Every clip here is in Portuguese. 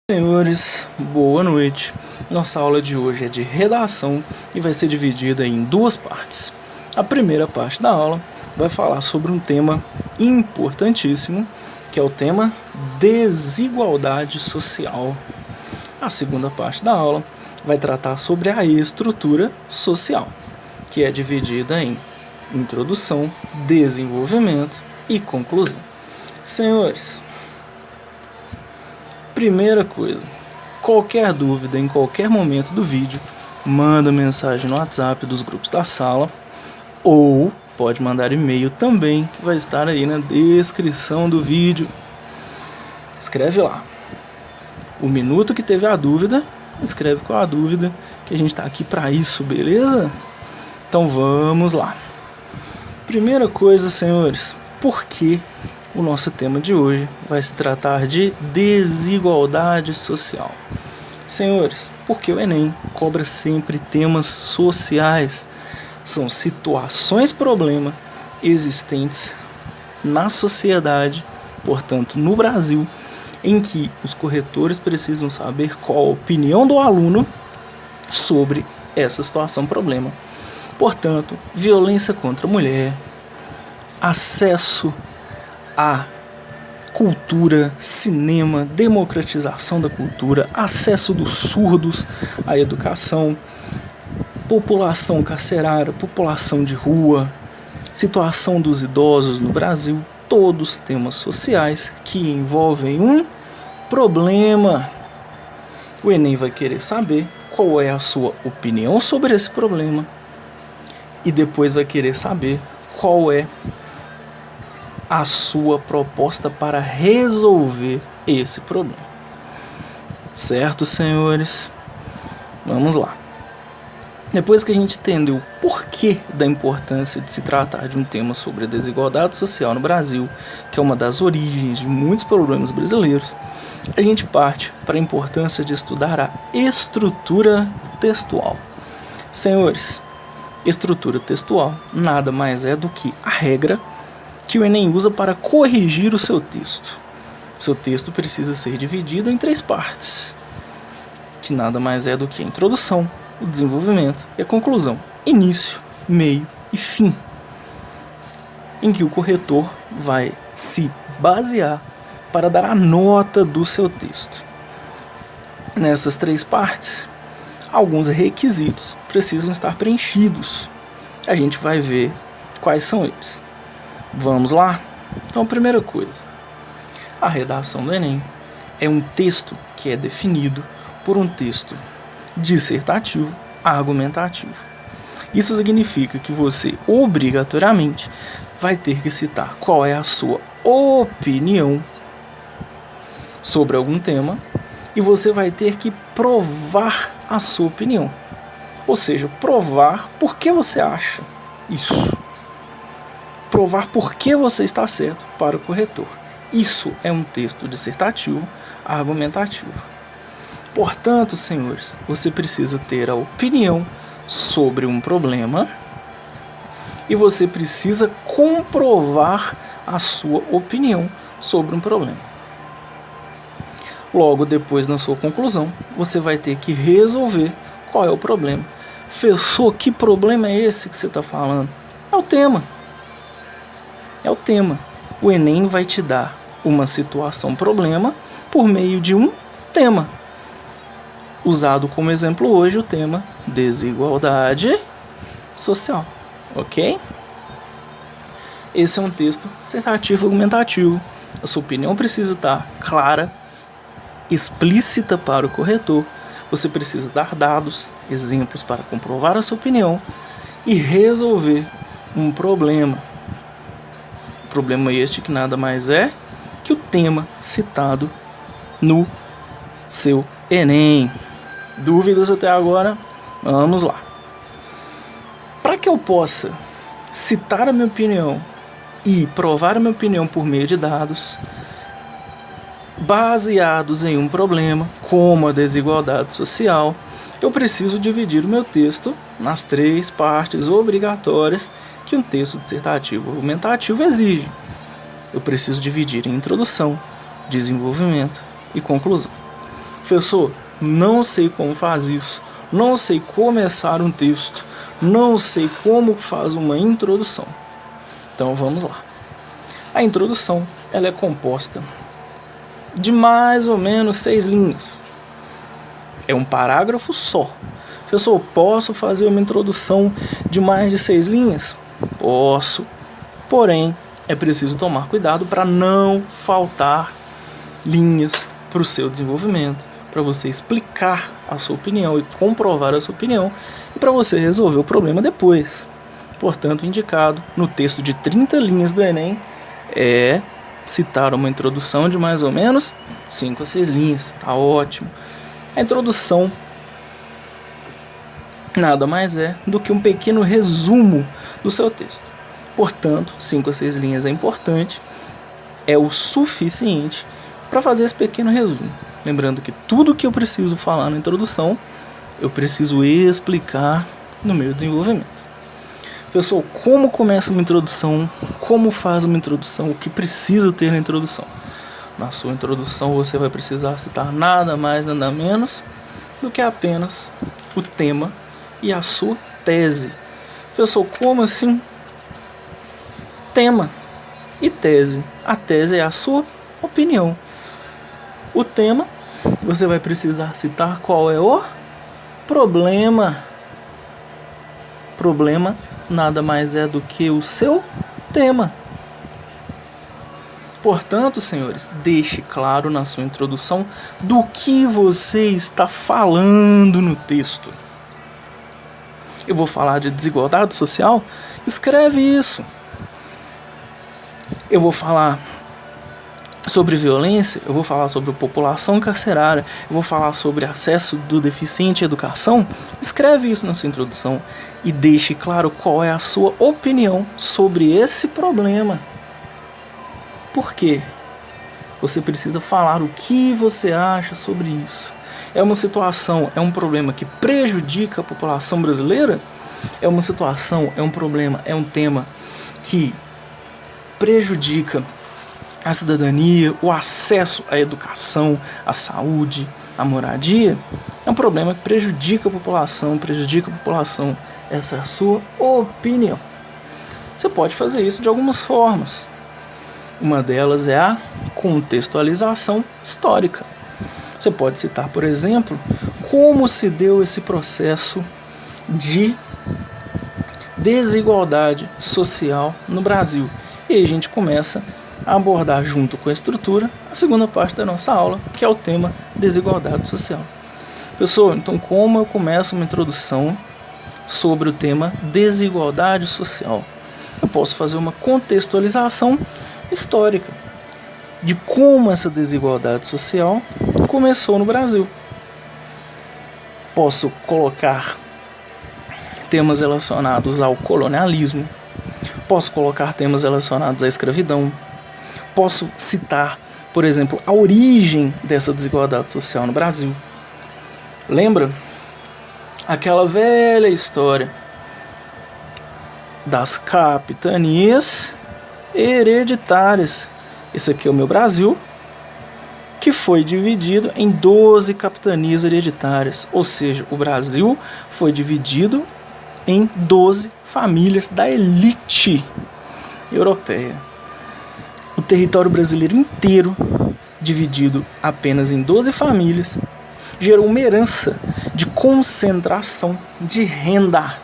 Senhores, boa noite. Nossa aula de hoje é de redação e vai ser dividida em duas partes. A primeira parte da aula vai falar sobre um tema importantíssimo, que é o tema desigualdade social. A segunda parte da aula vai tratar sobre a estrutura social, que é dividida em introdução, desenvolvimento e conclusão. Senhores, primeira coisa, qualquer dúvida em qualquer momento do vídeo, manda mensagem no WhatsApp dos grupos da sala ou pode mandar e-mail também, que vai estar aí na descrição do vídeo. Escreve lá o minuto que teve a dúvida, escreve qual a dúvida, que a gente está aqui para isso, beleza? Então vamos lá. Primeira coisa, senhores, por que o nosso tema de hoje vai se tratar de desigualdade social? Senhores, porque o Enem cobra sempre temas sociais. São situações problema existentes na sociedade, portanto no Brasil, em que os corretores precisam saber qual a opinião do aluno sobre essa situação problema. Portanto, violência contra a mulher, acesso a cultura, cinema, democratização da cultura, acesso dos surdos à educação, população carcerária, população de rua, situação dos idosos no Brasil, todos temas sociais que envolvem um problema. O Enem vai querer saber qual é a sua opinião sobre esse problema e depois vai querer saber qual é a sua proposta para resolver esse problema. Certo, senhores? Vamos lá. Depois que a gente entendeu o porquê da importância de se tratar de um tema sobre a desigualdade social no Brasil, que é uma das origens de muitos problemas brasileiros, a gente parte para a importância de estudar a estrutura textual. Senhores, estrutura textual nada mais é do que a regra que o Enem usa para corrigir o seu texto. Seu texto precisa ser dividido em 3 partes, que nada mais é do que a introdução, o desenvolvimento e a conclusão, início, meio e fim, em que o corretor vai se basear para dar a nota do seu texto. Nessas 3 partes, alguns requisitos precisam estar preenchidos. A gente vai ver quais são eles. Vamos lá? Então, primeira coisa, a redação do Enem é um texto que é definido por um texto dissertativo, argumentativo. Isso significa que você obrigatoriamente vai ter que citar qual é a sua opinião sobre algum tema e você vai ter que provar a sua opinião. Ou seja, provar por que você acha isso. Provar por que você está certo para o corretor. Isso é um texto dissertativo, argumentativo. Portanto, senhores, você precisa ter a opinião sobre um problema e você precisa comprovar a sua opinião sobre um problema. Logo depois, na sua conclusão, você vai ter que resolver qual é o problema. Professor, que problema é esse que você está falando? É o tema. É o tema. O Enem vai te dar uma situação problema por meio de um tema. Usado como exemplo hoje o tema desigualdade social. Ok? Esse é um texto dissertativo argumentativo. A sua opinião precisa estar clara, explícita para o corretor. Você precisa dar dados, exemplos para comprovar a sua opinião e resolver um problema. Problema este que nada mais é que o tema citado no seu Enem. Dúvidas até agora? Vamos lá. Para que eu possa citar a minha opinião e provar a minha opinião por meio de dados baseados em um problema, como a desigualdade social, eu preciso dividir o meu texto nas 3 partes obrigatórias que um texto dissertativo argumentativo exige. Eu preciso dividir em introdução, desenvolvimento e conclusão. Professor, não sei como faz isso, não sei começar um texto, não sei como faz uma introdução. Então vamos lá. A introdução, ela é composta de mais ou menos 6 linhas. É um parágrafo só. Professor, posso fazer uma introdução de mais de 6 linhas? Posso, porém é preciso tomar cuidado para não faltar linhas para o seu desenvolvimento, para você explicar a sua opinião e comprovar a sua opinião e para você resolver o problema depois. Portanto, indicado no texto de 30 linhas do Enem é citar uma introdução de mais ou menos 5 a 6 linhas. Tá ótimo. A introdução nada mais é do que um pequeno resumo do seu texto. Portanto, 5 a 6 linhas é importante, é o suficiente para fazer esse pequeno resumo. Lembrando que tudo que eu preciso falar na introdução, eu preciso explicar no meu desenvolvimento. Pessoal, como começa uma introdução? Como faz uma introdução? O que precisa ter na introdução? Na sua introdução você vai precisar citar nada mais, nada menos do que apenas o tema e a sua tese. Pessoal, como assim? Tema e tese. A tese é a sua opinião. O tema, você vai precisar citar qual é o problema. Problema nada mais é do que o seu tema. Portanto, senhores, deixe claro na sua introdução do que você está falando no texto. Eu vou falar de desigualdade social? Escreve isso. Eu vou falar sobre violência, eu vou falar sobre população carcerária, eu vou falar sobre acesso do deficiente à educação. Escreve isso na sua introdução e deixe claro qual é a sua opinião sobre esse problema. Por quê? Você precisa falar o que você acha sobre isso. É uma situação, é um problema que prejudica a população brasileira? É uma situação, é um problema, é um tema que prejudica a cidadania, o acesso à educação, à saúde, à moradia? É um problema que prejudica a população, Essa é a sua opinião. Você pode fazer isso de algumas formas. Uma delas é a contextualização histórica. Você pode citar, por exemplo, como se deu esse processo de desigualdade social no Brasil. E aí a gente começa a abordar junto com a estrutura a segunda parte da nossa aula, que é o tema desigualdade social. Pessoal, então como eu começo uma introdução sobre o tema desigualdade social? Eu posso fazer uma contextualização histórica de como essa desigualdade social começou no Brasil. Posso colocar temas relacionados ao colonialismo, posso colocar temas relacionados à escravidão, posso citar, por exemplo, a origem dessa desigualdade social no Brasil. Lembra aquela velha história das capitanias hereditárias? Esse aqui é o meu Brasil, que foi dividido em 12 capitanias hereditárias, ou seja, o Brasil foi dividido em 12 famílias da elite europeia. O território brasileiro inteiro, dividido apenas em 12 famílias, gerou uma herança de concentração de renda.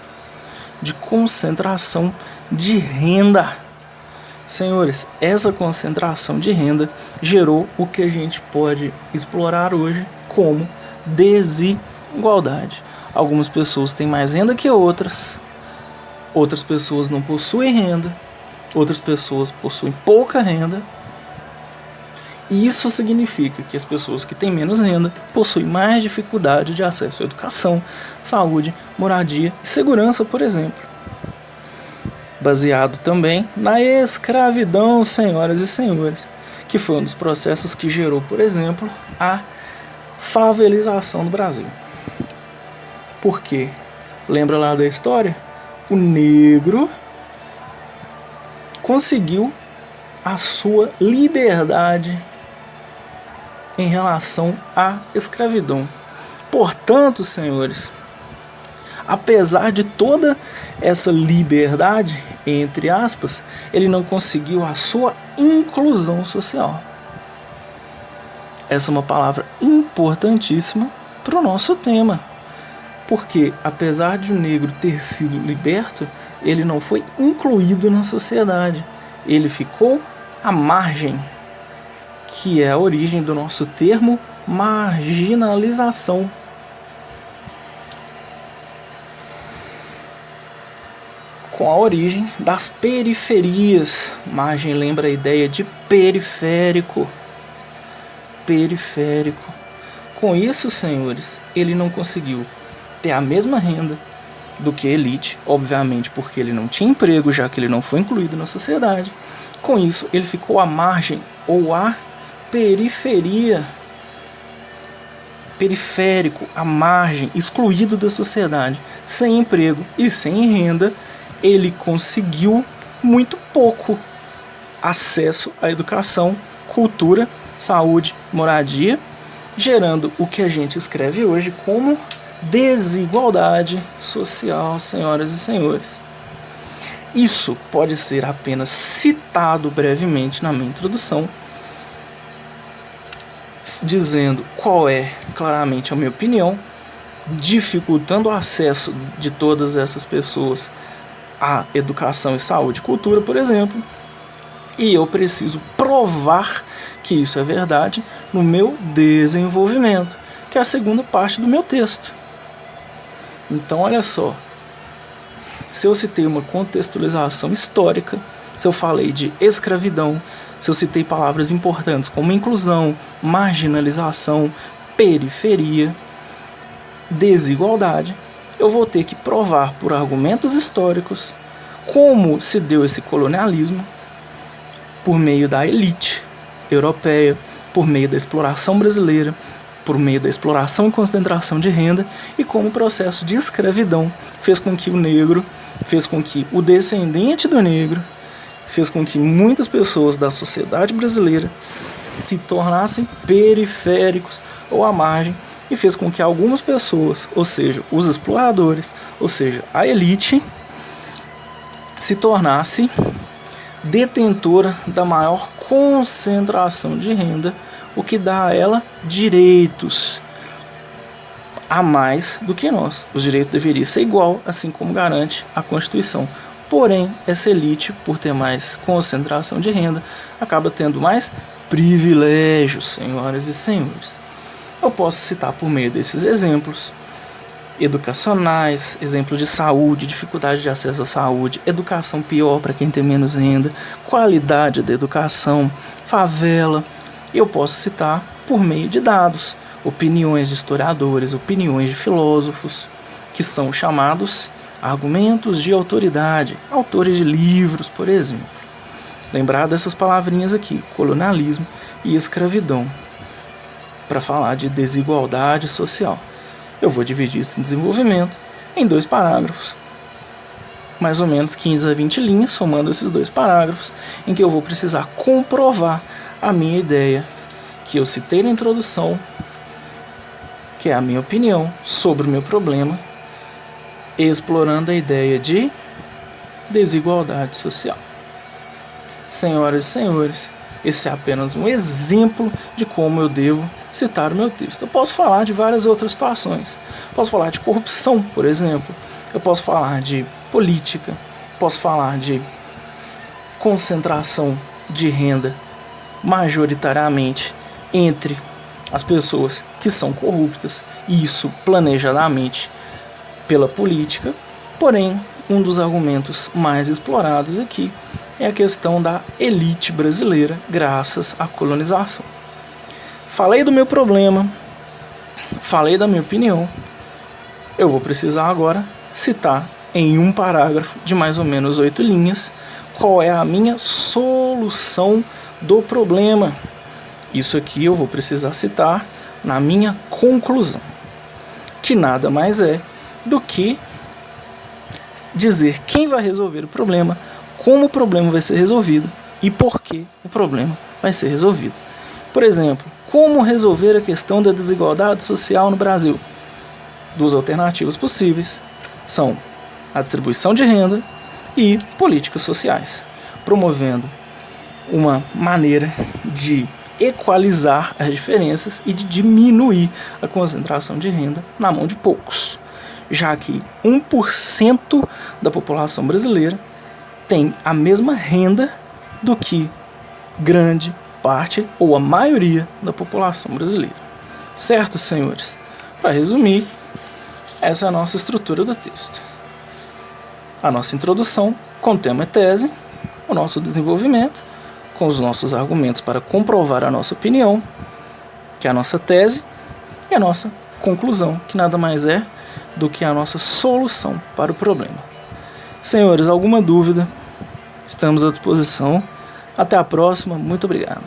Senhores, essa concentração de renda gerou o que a gente pode explorar hoje como desigualdade. Algumas pessoas têm mais renda que outras pessoas não possuem renda, outras pessoas possuem pouca renda. E isso significa que as pessoas que têm menos renda possuem mais dificuldade de acesso à educação, saúde, moradia e segurança, por exemplo. Baseado também na escravidão, senhoras e senhores, que foi um dos processos que gerou, por exemplo, a favelização do Brasil. Por quê? Lembra lá da história? O negro conseguiu a sua liberdade em relação à escravidão. Portanto, senhores, apesar de toda essa liberdade, entre aspas, ele não conseguiu a sua inclusão social. Essa é uma palavra importantíssima para o nosso tema, porque apesar de o negro ter sido liberto, ele não foi incluído na sociedade, ele ficou à margem, que é a origem do nosso termo marginalização. Com a origem das periferias. Margem lembra a ideia de periférico. Periférico. Com isso, senhores, ele não conseguiu ter a mesma renda do que a elite, obviamente porque ele não tinha emprego, já que ele não foi incluído na sociedade. Com isso, ele ficou à margem ou à periferia. Periférico, à margem, excluído da sociedade, sem emprego e sem renda. Ele conseguiu muito pouco acesso à educação, cultura, saúde, moradia, gerando o que a gente escreve hoje como desigualdade social, senhoras e senhores. Isso pode ser apenas citado brevemente na minha introdução, dizendo qual é claramente a minha opinião, dificultando o acesso de todas essas pessoas a educação e saúde e cultura, por exemplo, e eu preciso provar que isso é verdade no meu desenvolvimento, que é a segunda parte do meu texto. Então, olha só, se eu citei uma contextualização histórica, se eu falei de escravidão, se eu citei palavras importantes como inclusão, marginalização, periferia, desigualdade, eu vou ter que provar por argumentos históricos como se deu esse colonialismo por meio da elite europeia, por meio da exploração brasileira, por meio da exploração e concentração de renda, e como o processo de escravidão fez com que o negro, fez com que o descendente do negro, fez com que muitas pessoas da sociedade brasileira se tornassem periféricos ou à margem, e fez com que algumas pessoas, ou seja, os exploradores, ou seja, a elite, se tornasse detentora da maior concentração de renda, o que dá a ela direitos a mais do que nós. Os direitos deveriam ser igual, assim como garante a Constituição. Porém, essa elite, por ter mais concentração de renda, acaba tendo mais privilégios, senhoras e senhores. Eu posso citar por meio desses exemplos educacionais, exemplos de saúde, dificuldade de acesso à saúde, educação pior para quem tem menos renda, qualidade da educação, favela. Eu posso citar por meio de dados, opiniões de historiadores, opiniões de filósofos, que são chamados argumentos de autoridade, autores de livros, por exemplo. Lembrar dessas palavrinhas aqui, colonialismo e escravidão, para falar de desigualdade social. Eu vou dividir esse desenvolvimento em 2 parágrafos, mais ou menos 15 a 20 linhas, somando esses 2 parágrafos, em que eu vou precisar comprovar a minha ideia, que eu citei na introdução, que é a minha opinião sobre o meu problema, explorando a ideia de desigualdade social. Senhoras e senhores, esse é apenas um exemplo de como eu devo citar o meu texto. Eu posso falar de várias outras situações. Posso falar de corrupção, por exemplo. Eu posso falar de política. Posso falar de concentração de renda majoritariamente entre as pessoas que são corruptas, e isso planejadamente pela política. Porém, um dos argumentos mais explorados aqui é a questão da elite brasileira graças à colonização. Falei do meu problema, falei da minha opinião. Eu vou precisar agora citar em um parágrafo de mais ou menos 8 linhas qual é a minha solução do problema. Isso aqui eu vou precisar citar na minha conclusão, que nada mais é do que dizer quem vai resolver o problema, como o problema vai ser resolvido e por que o problema vai ser resolvido. Por exemplo, como resolver a questão da desigualdade social no Brasil. Duas alternativas possíveis são a distribuição de renda e políticas sociais, promovendo uma maneira de equalizar as diferenças e de diminuir a concentração de renda na mão de poucos, já que 1% da população brasileira tem a mesma renda do que grande parte ou a maioria da população brasileira. Certo, senhores? Para resumir, essa é a nossa estrutura do texto. A nossa introdução com o tema e tese, o nosso desenvolvimento, com os nossos argumentos para comprovar a nossa opinião, que é a nossa tese, e a nossa conclusão, que nada mais é do que a nossa solução para o problema. Senhores, alguma dúvida? Estamos à disposição. Até a próxima. Muito obrigado.